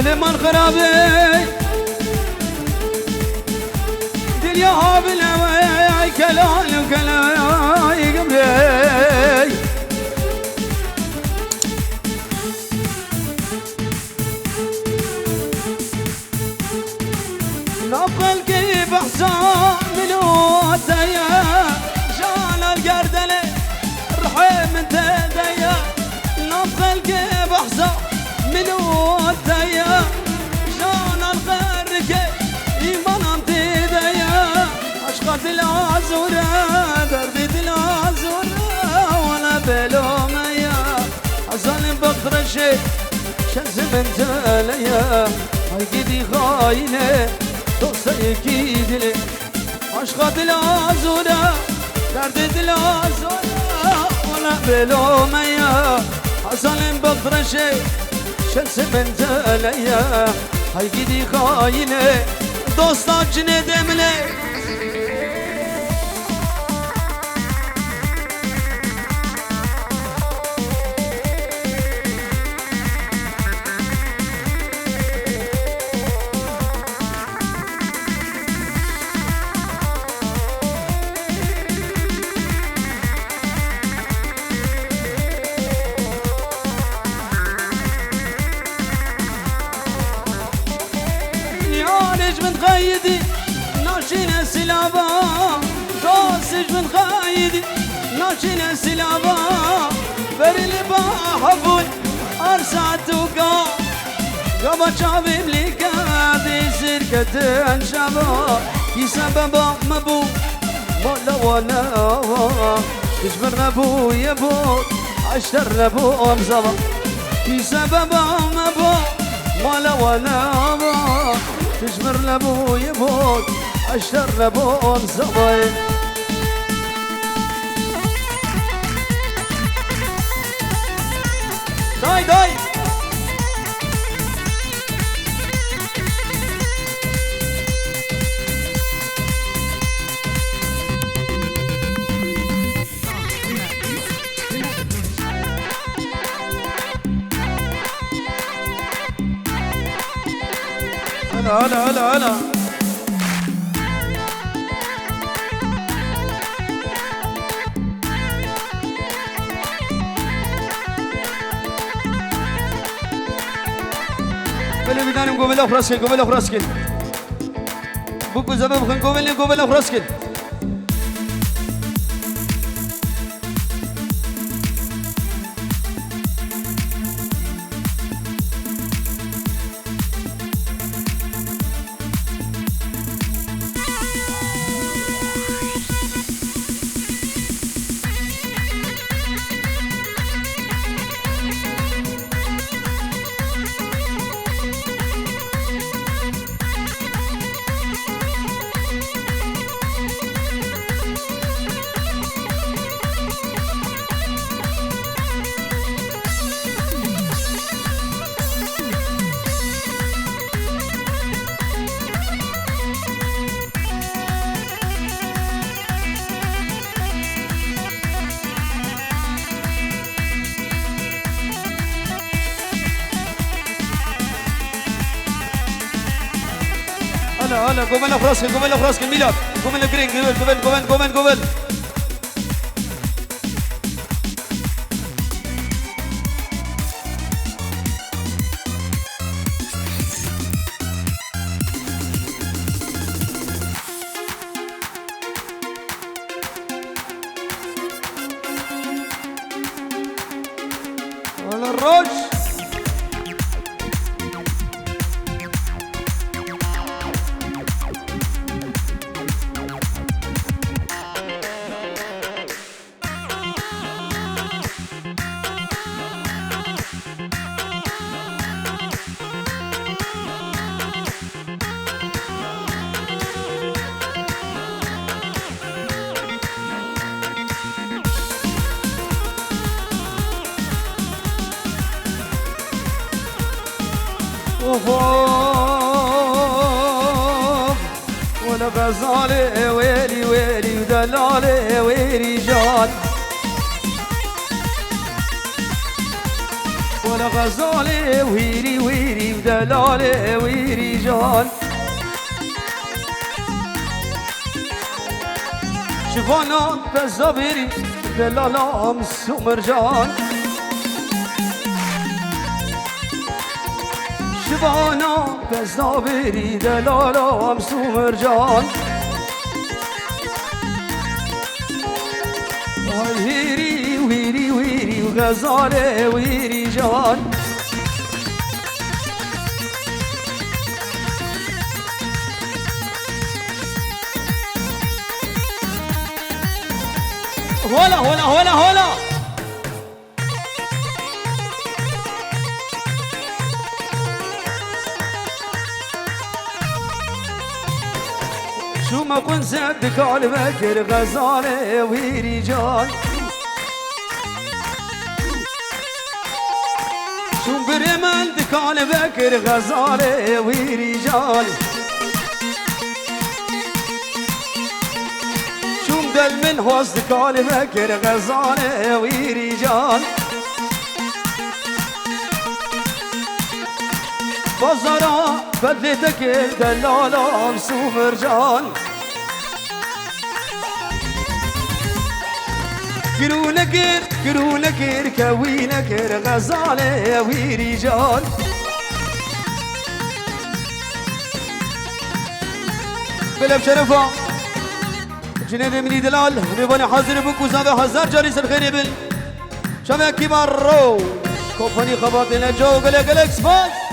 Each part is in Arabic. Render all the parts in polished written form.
لمن خرابي دنيا هابلة كلال وكلاي قبلي نقل كيف احسان ملوتيا جال القردلة الرحيم انت ديا نقل كيف احسان ملوتيا جال القركة ايمان انت ديا عشقت العزورة دردت العزورة وانا بلوميا حزن بقرشي شمس بنت ليا هاي كدي خاينة دوستي كيدلي عشقت العزورة دردت العزورة وانا بلوميا حزن بقرشي شمس بنت ليا هاي كدي خاينة دوستك جندم لي من خايدي ناشينا سلابا دوسج من خايدي ناشينا سلابا فرلي بحبون أرساتوكا قبا شابي مليكا دي سيركة انشابا في سبب مبو ولا تجبر نبو يبو عشتر نبو امزبا في سبب مبو ولا تجبر لابو يموت عشر لابو مزباين داي هلا بلي بداني قبل أخرسكن بوكو زباب خن قبل أخرسكن هلا قبل أخرسكن ميلاد قبل جرين قبل على الرش ولا غزالي ويلي ودلالي ويلي جان ولا غزالي ويري ويري ودلالي ويري جان شفانا بزابيري دلالا مسو مرجان شفانا بزابيري دلالا مسو مرجان ويري ويري ويري وغزالي ويري جان هولا هولا هولا هولا شو ما كنت صدق على بكر غزالي ورجال شو برمال دك على بكر غزالي ورجال شو مدل من وسطك على بكر غزالي ورجال بزرا بدلتك دلالة امس ومرجان كرونكر كوينكر غزالة ورجال بلا بشرفة جنيد مني دلال ريباني حاضر بكو زاده هزار جاري سرخيري بل شامي كبار رو كوباني خباطنا جو قلق اكسباس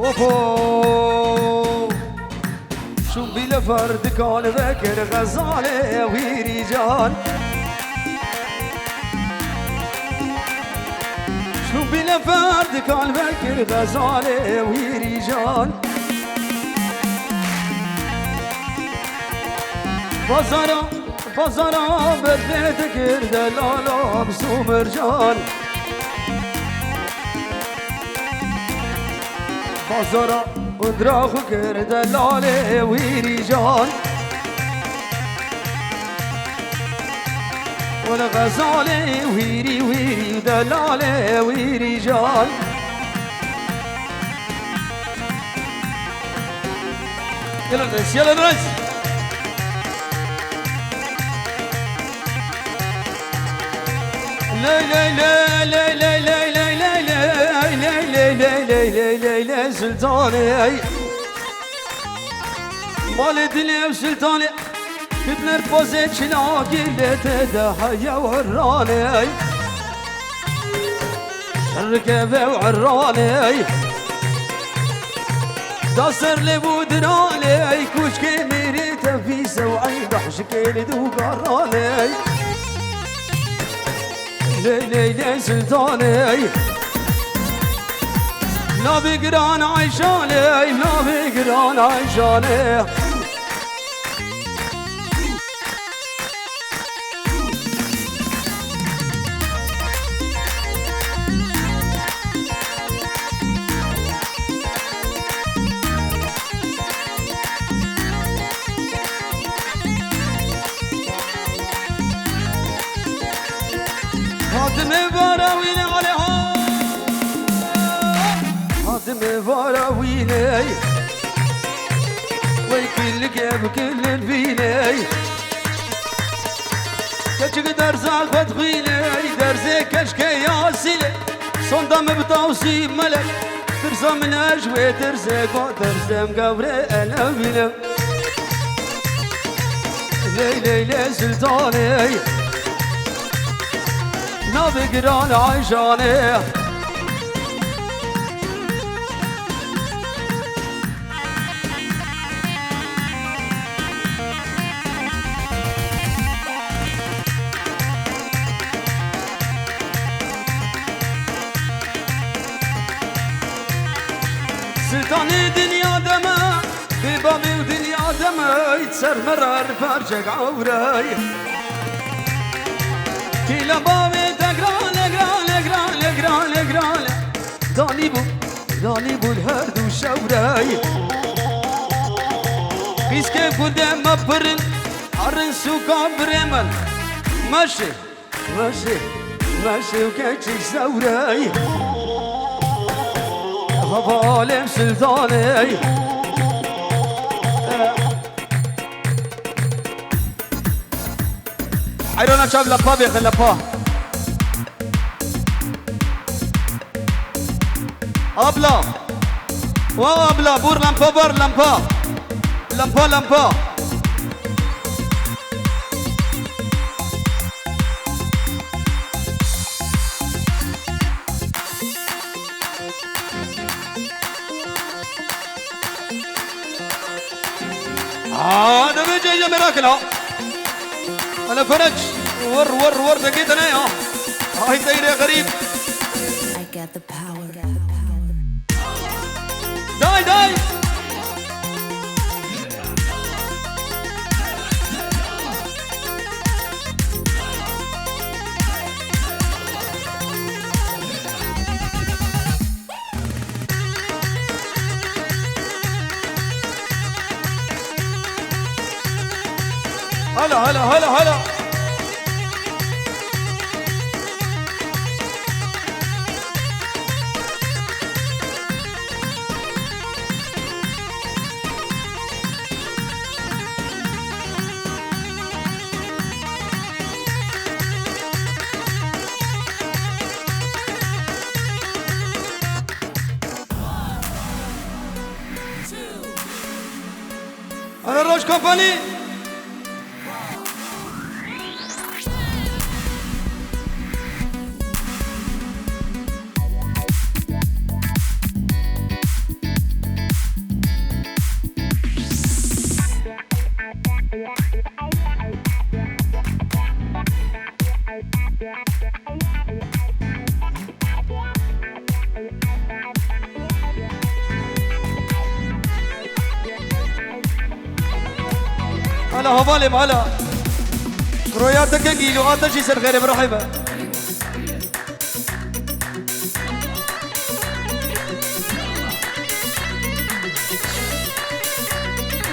اوهو شو بلا فرد كان ذكر غزالة ورجال شو بلا فرد كان ذكر غزالة ورجال بزرا بديتك دلالة بسوم رجال بازارا ودراخو كر دلالي ورجال ولا غزالي ويري ويري ودلالي ورجال يلا نرس يلا نرس لا لا لا لا لا لا ليلى سلطاني مال دنيا وسلطاني كتنا ربوزت شلاقي لتدحيا وراني الركبة وعراني داسر لبودراني كوش كميري تفيسة وعين بحشكي لدوقراني ليلى سلطاني لا بقران عيشاني لا بقران عيشاني هاتم براوين عليها هاتم براويني ويكل جاب كل الفيني كشك درزاق بتخيني درزي كشك ياسيلي صندم بتوصيب ملك ترزا من أجوي ترزي ترزي مقبري أنا بينا ليلى سلطاني لا بقران عيشاني سلطاني دنيا دما ببابي سر مرار فرجك عوراي كلا بابي تقرال اقرال اقرال اقرال اقرال داني بو الهرد وشوراي قيس كيف قدام مبرن عرن سوقا بريمل ماشي وكاتشك زوراي غفالم سلطاني حيرونا شاب لبا بيخل لبا أبلا بور لمبا بور لمبا ده بيجي مراكل انا فرج ور دقيقة يا هاي دايرة يا غريب داي هلا أنا روش كومباني هلا هبالم هلا روياتك قيلو آتش يسر خير برحبة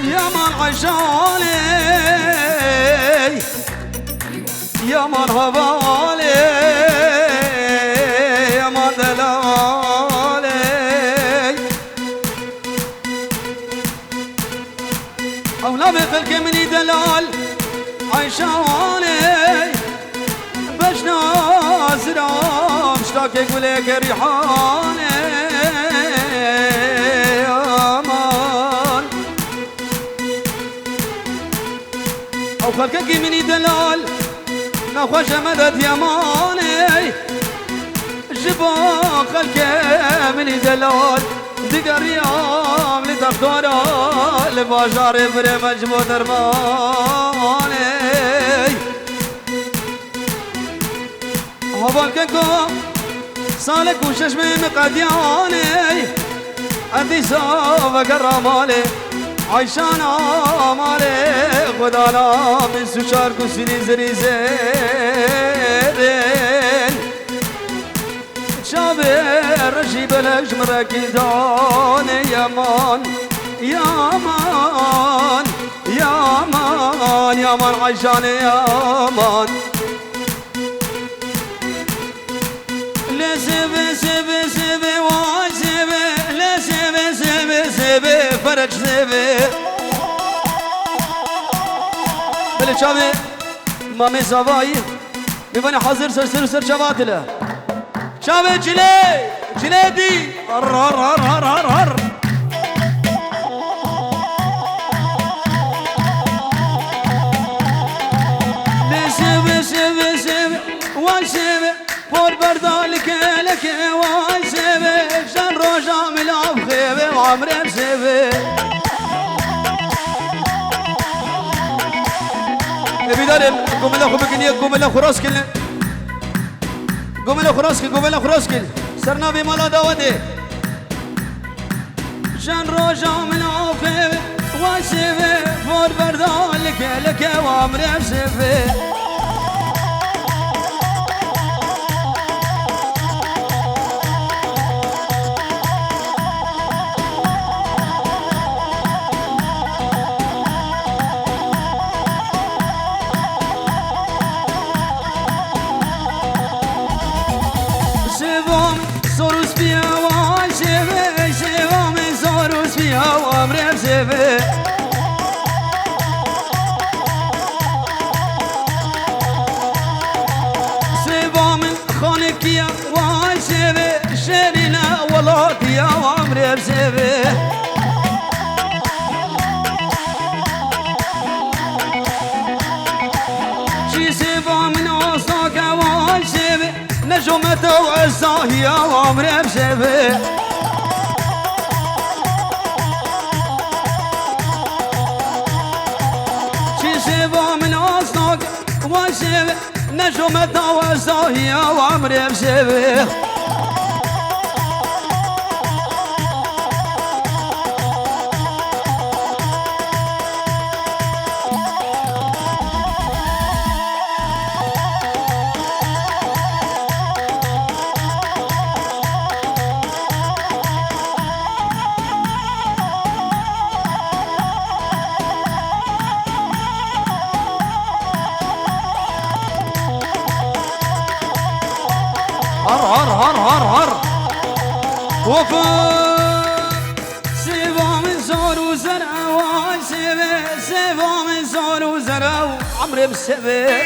يا من عشالي يا من هبالي يا من دلالي أولا بخلق مني دلال عيشاني باش نازرام اشتاكك وليك ريحاني امان او خلقك مني دلال نخوش مدد يماني جبا خلقك مني دلال دقر يوم لتختارا لباشار بري مجمو درماني هبالككو سالك وششمي مقدياني عندي صوفك الرمالي عيشانا مالي خدانا من سوشار كسيني زريزين شابر رشي بلش مركزاني يامان عيشاني يامان سبي واي سبي لا سبي فرج سبي بلي شابي مامي زواي بيباني حاضر سر شباتله شابي جليدي هر سبي واي سبي بور بردالك لك واي سبي شن روجا ملعب خيبي وعمري بسبي نبي دارم قوم له خبكني قوم له خراس كله قوم له خراس كل سرنا بمالا داودي شن روجا ملعب خيبي واي سبي مار بردان لك وامر بسفه سيبا من خانك يا واشبه شرنا ولاد يا عمري بسبه شي سيبا من عصاك واشبه نجمة وعصاه يا عمري بسبه سيبا من عصاك واشبه نجمة وزاهية وعمري بشبه هر وفا سيبا من زور وزرع وعشبه سيبا من زور وزرع وعمري بسبه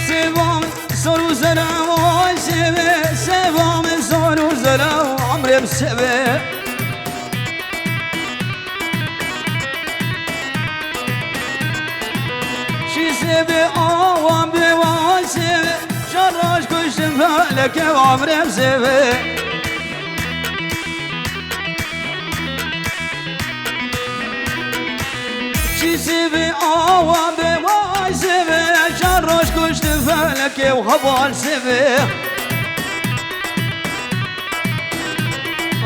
سيبا من زور وزرع وعشبه سيبا من زور وزرع وعمري بسبه سيبي آوام بواسبي شراش كشتم فالك وعمري بسبي شي سيبي آوام بواسبي شراش كشتم فالك وهبال سبي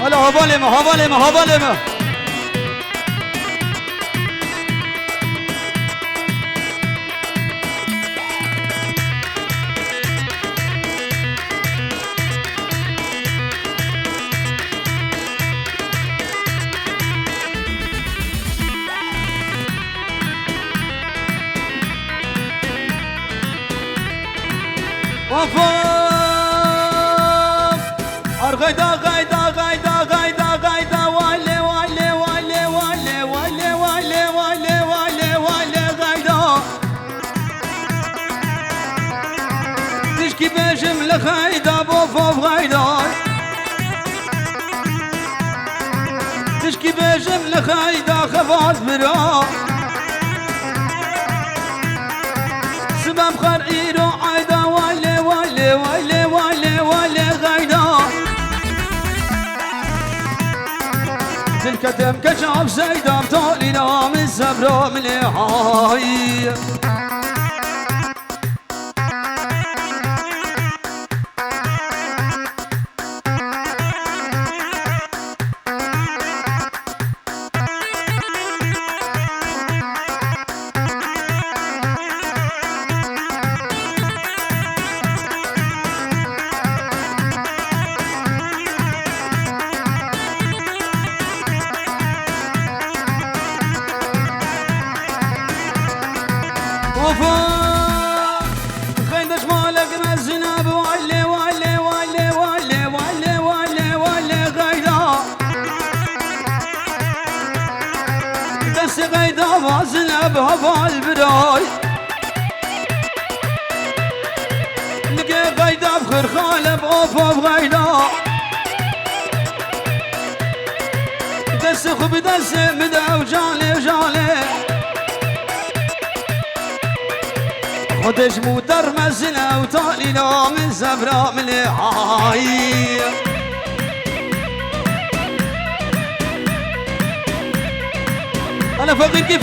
هلا هبالي وفاق غيدا والي غيدا تشكي بجم لخيدا بوفوف غيدا تشكي بجم لخيدا خفات برا سبب خرقيرو عيدا والي غيدا تلك كشاف زيدا بطولي نام الزبرا مليحاي خيدش مالك مزنب والي غيدا دس غيدا وزنب هبا البراي لقي غيدا بخير خالب اوفوف غيدا دس خب دس مدا وجالي خدش مودر مزنة وطالي نام الزبراء مليحاي أنا فقيركي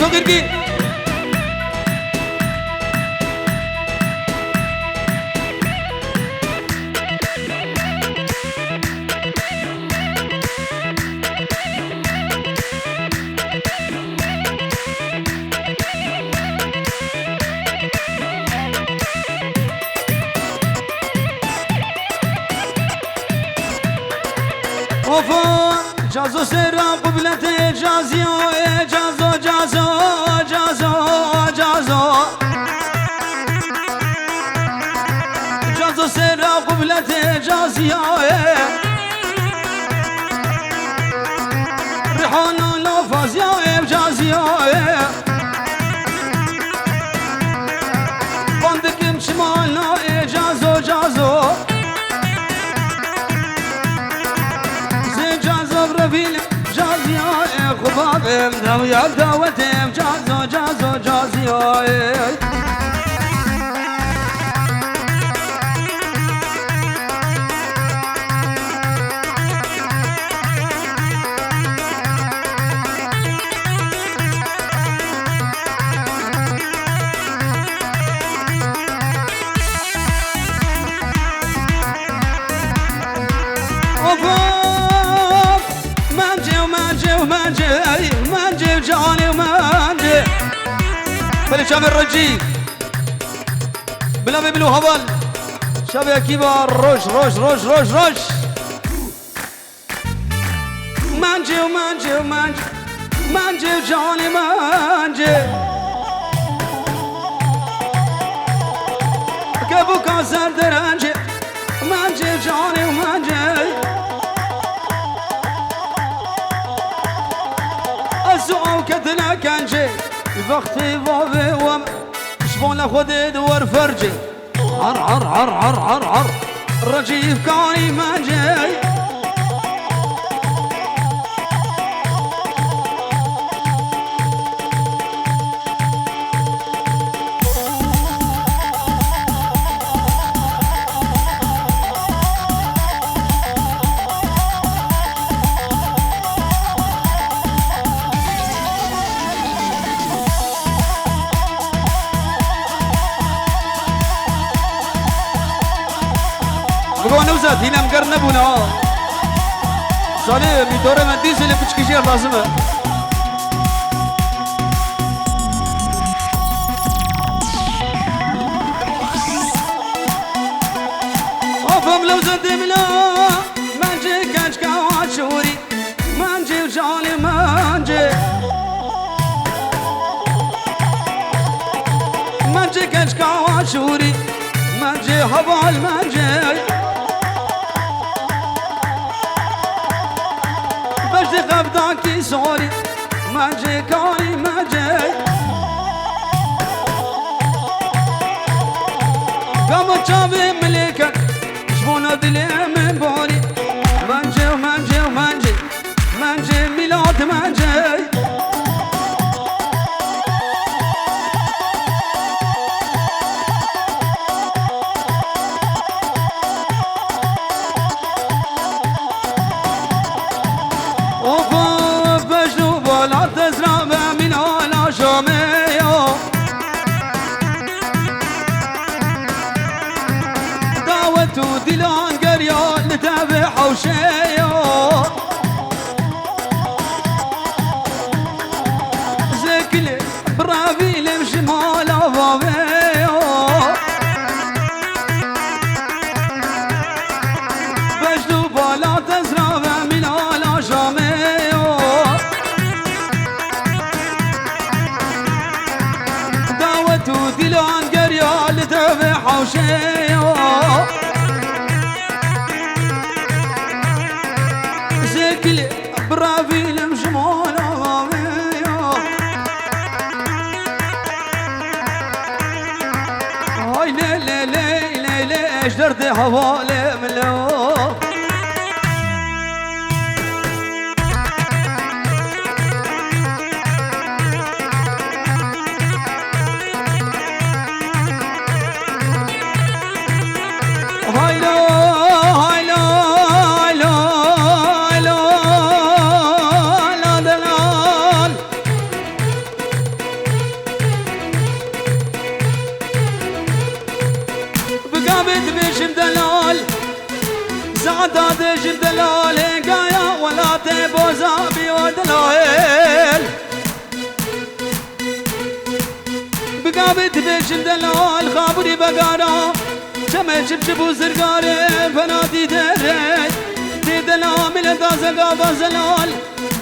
اوفا جازو سرا قبلت جازيو جازو جازو جازو جازو جازو سرا قبلت جازيو ريحانو لو فازيو جازيو بندكم شمالنا جازو جازو خبابم دويا دوتم جازو جازو جازيو منجي جاني ومنجي بلي شام الرجي بلا بيبلو هبل شاب يا كبار روش روش روش روش روش منجي ومنجي ومنجي منجي جاني منجي كابو كاسر درنجي منجي جاني ومنجي الزعو كدنا كنجي بختي بابي وم شبون لخدي دور فرجي عر عر عر عر عر عر رجيف كاني منجي بقوا نوزات هنا مقرنبونا صالح بدورة مديس اللي بتشكيشير لازمه افهم لو زد ملا منجي كاشكا واشوري منجي وجالي منجي منجي كاشكا واشوري منجي هبال منجي غبداكي صوري ماجي كاري ماجي قاموا تشافي مليكك شبونا دلي من بوري مانجي ومانجي ومانجي مانجي ميلاد مانجي دلان قريان نتابع حوشيو زكلي برافي لمشي مالا فابيو بجدو بالا تزرع من على شاميو دعوتو دلان قريان نتابع حوشيو برافي لمشمونا غاميو هاي ليلي ليلي ليش دردي حوالي ملو هاي لو زعداد جب دلال قايا ولا تبوزا بودلال بقابت بجب دلال خابري بقارا جمع جب جبو زرقاري فنادي درد دي دلال من زقا بزلال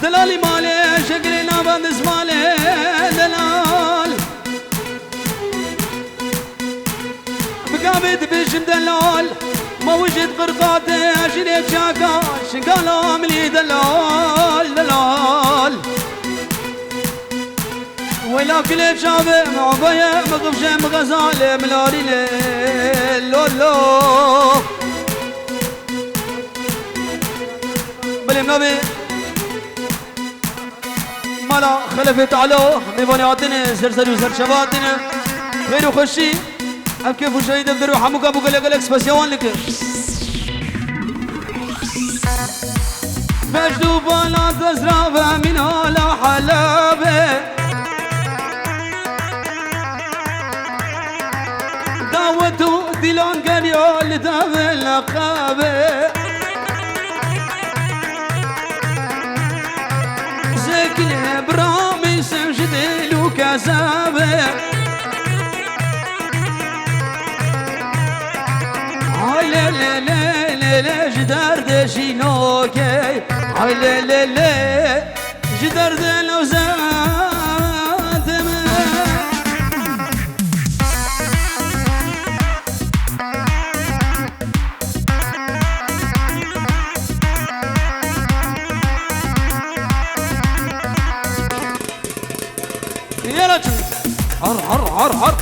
دلالي مالي شكلنا بندس مالي دلال بقابد بجم دلال ما وجد قرقاتي عشري شاكا شقال عملي دلال دلال ويلا كل شابه معبايا مقفشة مغزالة ملاري لولو بلي منابي مالا خلفت علو ميباني عطني سرسري وسر شباتني غيرو خشي اب كيف وشايد بدرو حموك ابو قلق سباسيوان لك مجدو بالا تزرابة من هلا حلابة دعوتو ديلان قريو لتابع لقابة زكني برامي سمجدلو كذابة هاي لا لا لا لا لا جدار دشينوكي هاي لا لا لا جدار دلوزات يا رجل هر هر هر هر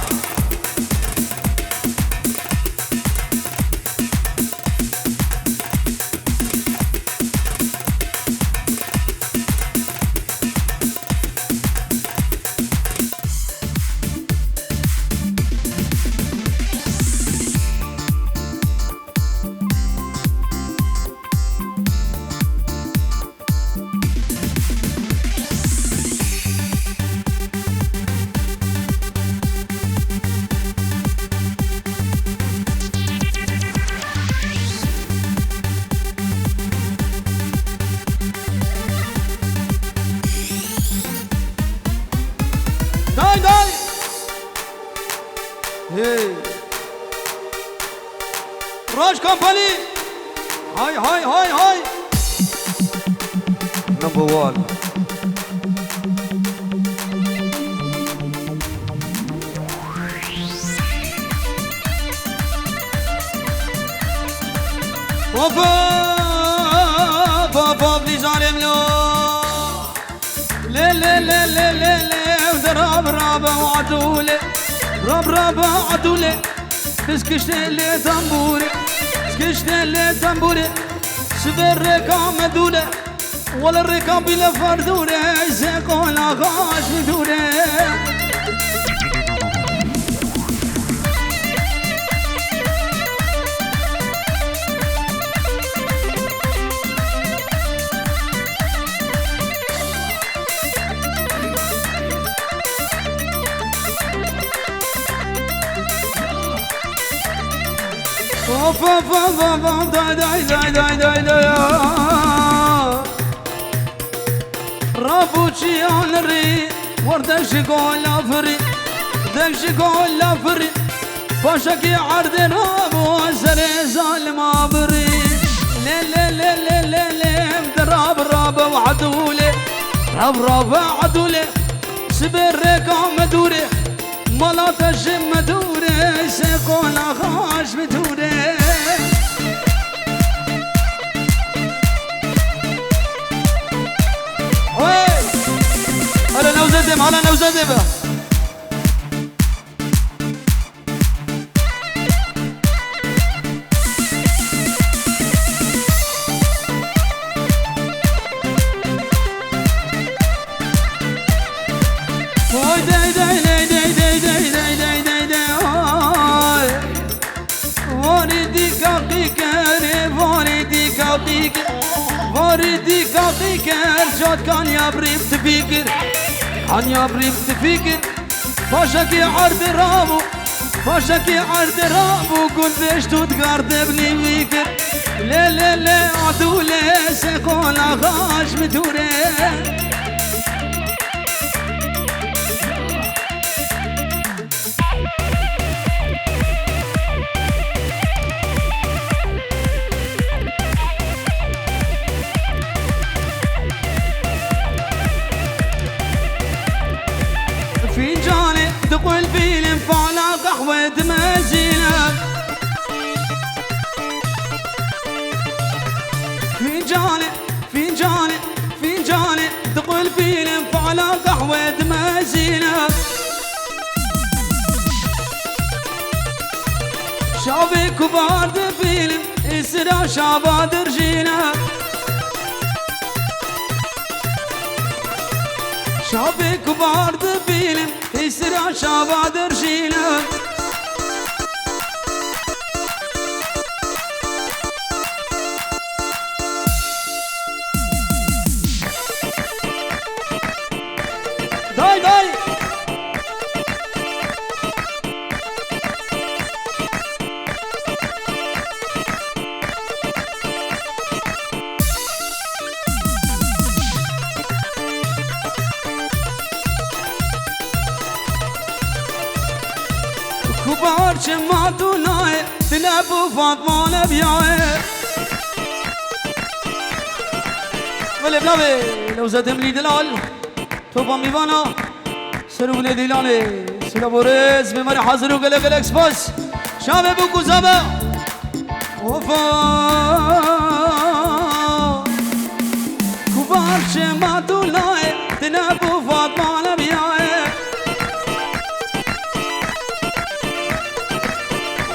داي داي هي راج كومباني هاي هاي هاي هاي نمبر 1 بابا بابا بليز عليهم لا لا لا لا لا لا راب راب وعدولي راب راب عدولي بسكشت اللي تنبوري سكشت اللي تنبوري سبر الركام مدولي ولا الركام بلا فردوري سيقول غاش بدوري رابوشي عالري وردش قول افري دش قول افري باشكي عرض رابو زري ظالم ابري لا لا لا لا لا لا راب راب وعدولي راب راب عدولي سبر رقم دوري ملا تجم دوري سيقول غاش بدوري على نوزدم على نوزدم واردي كاقيكر جاد كان يبريم تفكر كان يبريم تفكر باشكي عرض رابو باشكي عرض رابو قلت ايش تتقرد ابني فيكر لا لا لا عدولي سيقول غاش مدوري فنجاني فنجاني فنجاني دخل فيلم فعلى قهوة مزينة شافي كبار فيلم اسرع شاباد رجينا شافي كبار فيلم اسرع شاباد رجينا داي داي كبار شماتو ناي تلعبوا فاطمة نبيعي ولی بلاوی لو زدم لی دلال توبا میوانا سرو لی دلالی سرو بورز بماری حاضرو گله گله اکسپاس شامه بو کزابه وفا کبار شماتو ناي تلعبوا فاطمة نبيعي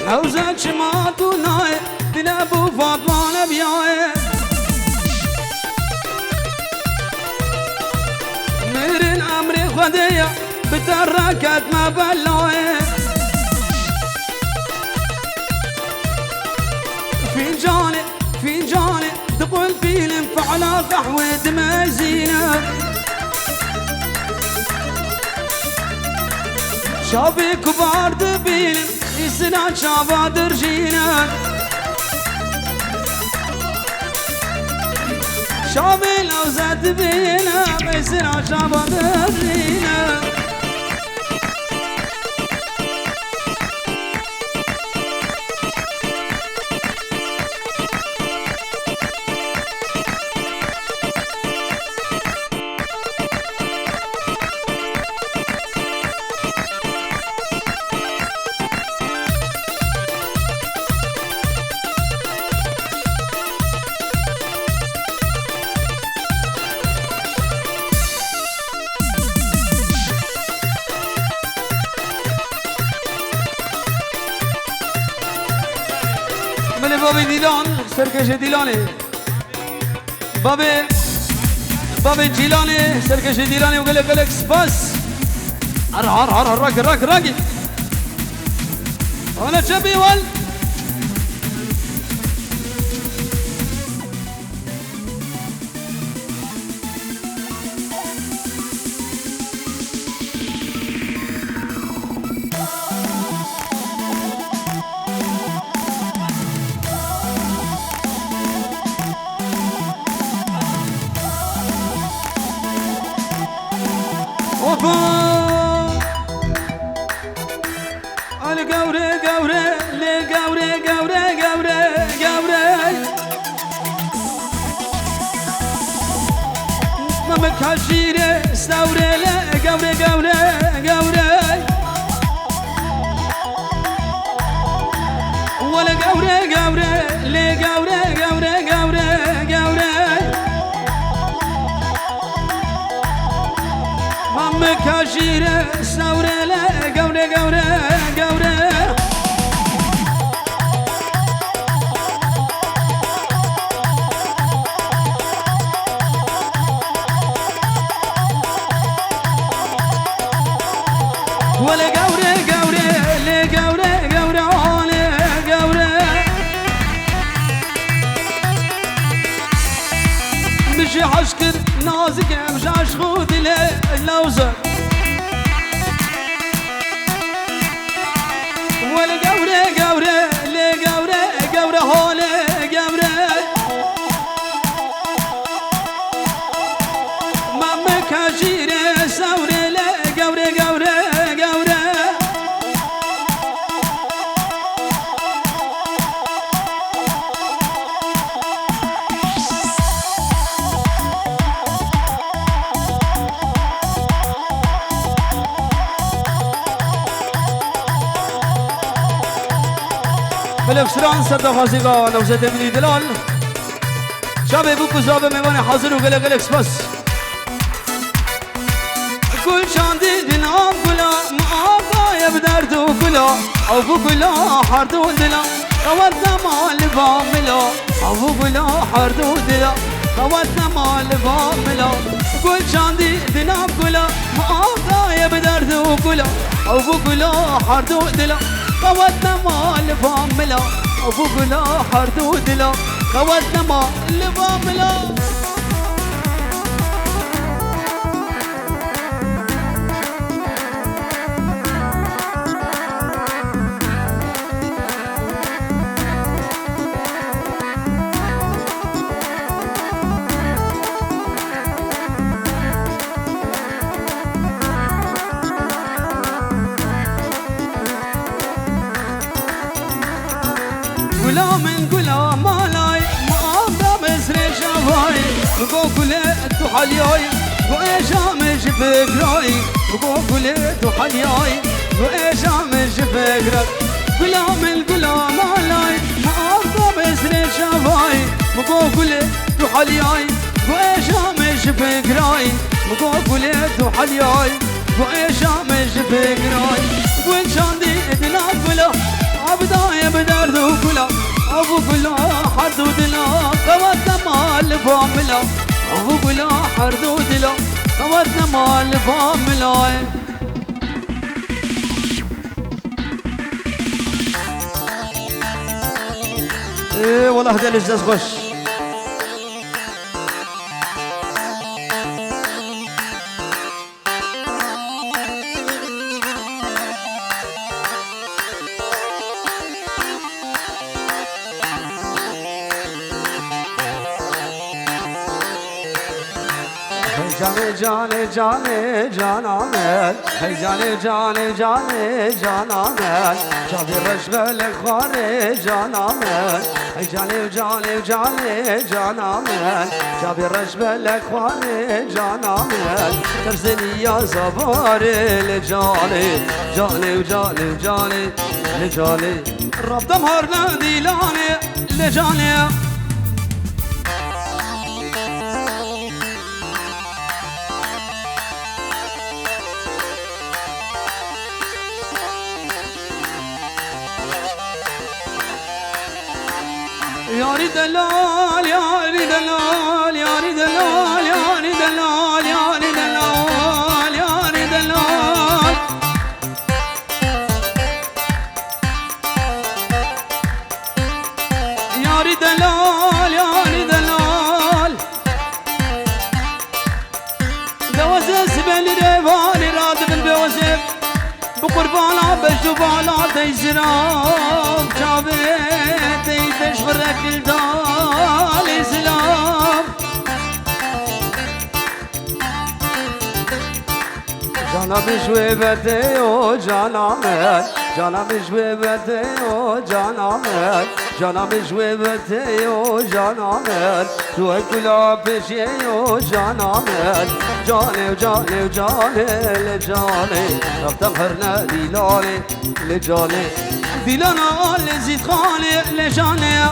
لوزة شماتو ناي تلعبوا فاطمة نبيعي ميرين أمري خدية بتركت ما بلوي فنجاني فنجاني دخل فيلم فعلى قهوة مزينة شافي كبار دبيلم يسنع شاباد رجينا شامي لو زاد بينا بيسنع شاباد رجينا بله بابی دیلان سرکش دیلانه بابی جیلانه سرکش دیلانه و گله گله اکسپاس هر راگی وانا چه بیوال كاشيري استوري لا قوري ولا قوري لي قوري ماما كاشيري استوري لا قوري ولا قوري لي قوري بشي حشكر نازك مش عشخود اللوزة ولا قوري لي قوري هولي قوري ماما كاشيري سوري لا قوري بلفسران صدق خازيقا لو زيت مني دلال شابه بو کزابه میوان حاضر و گله گله اکسپاس گل شاندی دینام گلا معاقای بدرد و گلا او بو گلا حرد و دلا قوتنا مال باملا او بو گلا حرد و دلا قوتنا مال باملا گل شاندی دینام گلا معاقای بدرد و گلا او بو گلا حرد و دلا قوتنا مال باملا او بو گلا حرد و دلا قوتنا مال باملا گلا من گلا مالای معامرا بسر شوای بگو گله تو حالیای و ایشامش فکرای بگو گله تو حالیای و ایشامش فکرای گلا من گلا مالای معامرا بسر شوای بگو گله تو حالیای و ایشامش فکرای بگو گله تو حالیای و ایشامش فکرای گل شاندی دلا گلا عبداي بدرد وكلا ابو كلا حرد ودلا قوتنا مال فاملا ابو كلا حرد ودلا قوتنا مال فاملا ايه والله هذا الجزاز خوش जाने जाने जाने जाना मैं है जाने जाने जाने जाना मैं जाने रश्मल खाने जाना मैं है जाने जाने जाने जाना मैं जाने रश्मल खाने जाना मैं तरसनी या ज़बारे ले जाने जाने जाने जाने ले जाने रब दमहरना दिलाने ले जाने ياري دلال ياري دلال ياري دلال ياري دلال ياري دلال ياري دلال ياري دلال ياري دلال دوزس بالريفان راد بالبوزف بقربانا بجبانا تيزرام جابت تشفرك الدال اسلام جانا بشوي بتيو جانا مات جانا بشوي بتيو جانا مات جانا بشوي بتيو جانا مات شوي كلا بشيو جانا مات جاني وجاني وجاني لجاني رفتم هرنا ديلاني لجاني ديلانا لزيد خاني لجاني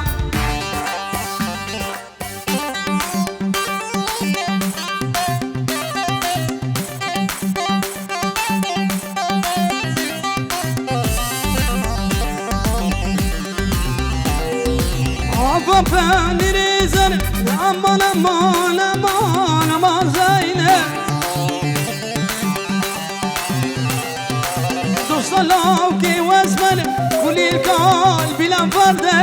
Beni rezer aman aman aman aman Zeynep Dostalav ki vesmel kulir kalbi lanfarde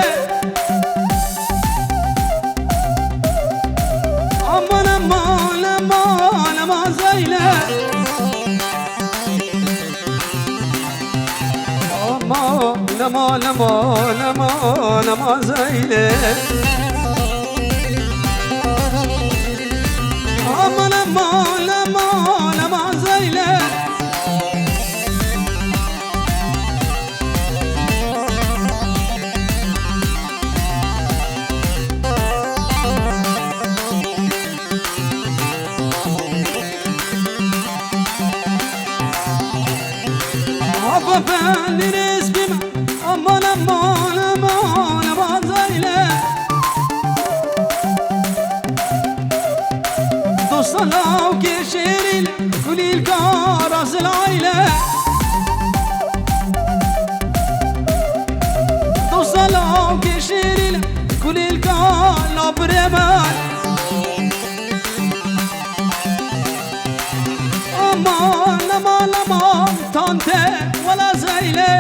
Aman aman aman aman Zeynep Aman aman aman aman Zeynep Aman aman aman aman Zeynep Abba benim resmim aman aman aman aman Zeynep صلاة وكشيرين كلي الكارس العيلة دو صلاة وكشيرين كلي الكار برمان امان امان امان تانته ولا زيله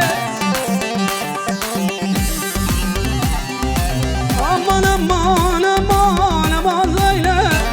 امان امان امان امان زيله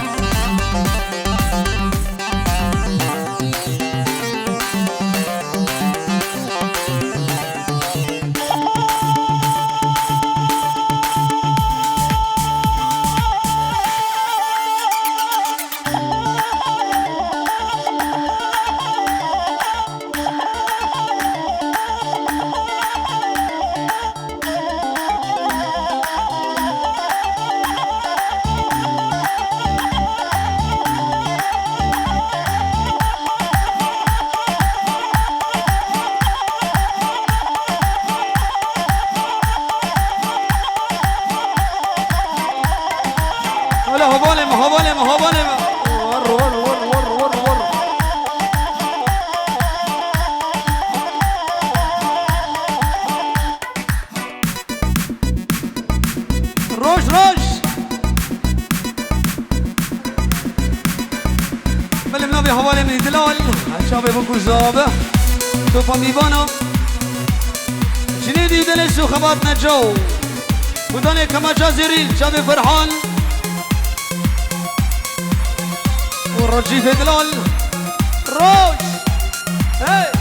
هوالم ور ور ور ور ور ور روش روش بلم نبي هوالم دلال شابي بكو زابه توفا ميبانا جنيدي دلسو خباتنا جو وداني كما جازيرين شابي فرحان والرجيف دلال روش هاي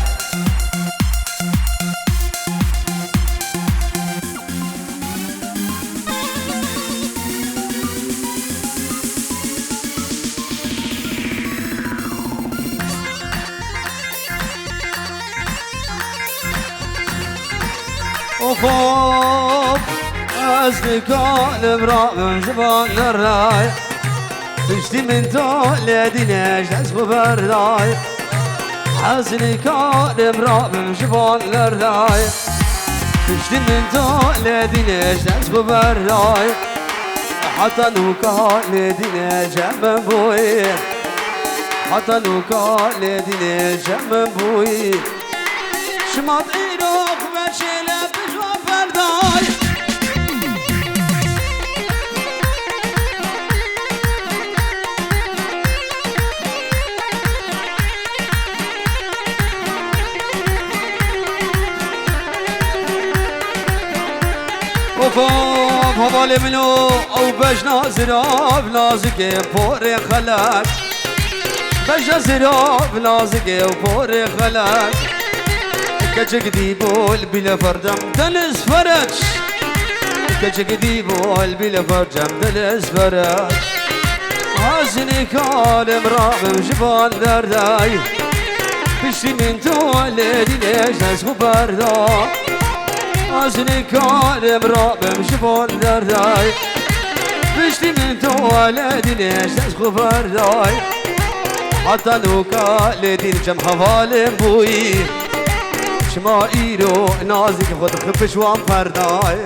وفوق أصدقاء البراء من جبال الراي تشتي من تولدي نجلس ببرداي أصدقاء البراء من جبال الراي تشتي من تولدي نجلس ببرداي حتى نوكا لدينا جنب بوي حتى نوكا لدينا جنب بوي شماط إيروك بشيلة بجوا برداي وفوق هوالي منو او بجنا زراب لازقي بوري خلاك بجنا زراب لازقي وبوري خلاك كجك دي بول بلا فردم دنس فرج كجك دي بول بلا فردم دنس فرج عزني كالم رابم جبال درداي بشتي من تولدي ليش ناس برداي عزني كالم رابم جبال درداي بشتي من تولدي ليش ناس برداي حتى لو كالدين جم حوالم بوي شما ایرو نازک خود خفش وام پردای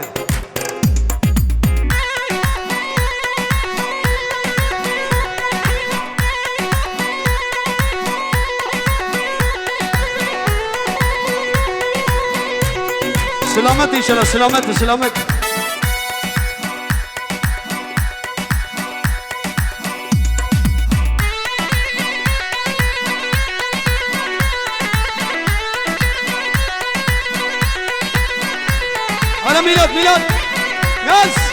سلامت ایشالا سلامت سلامت ميلاد ميلاد يس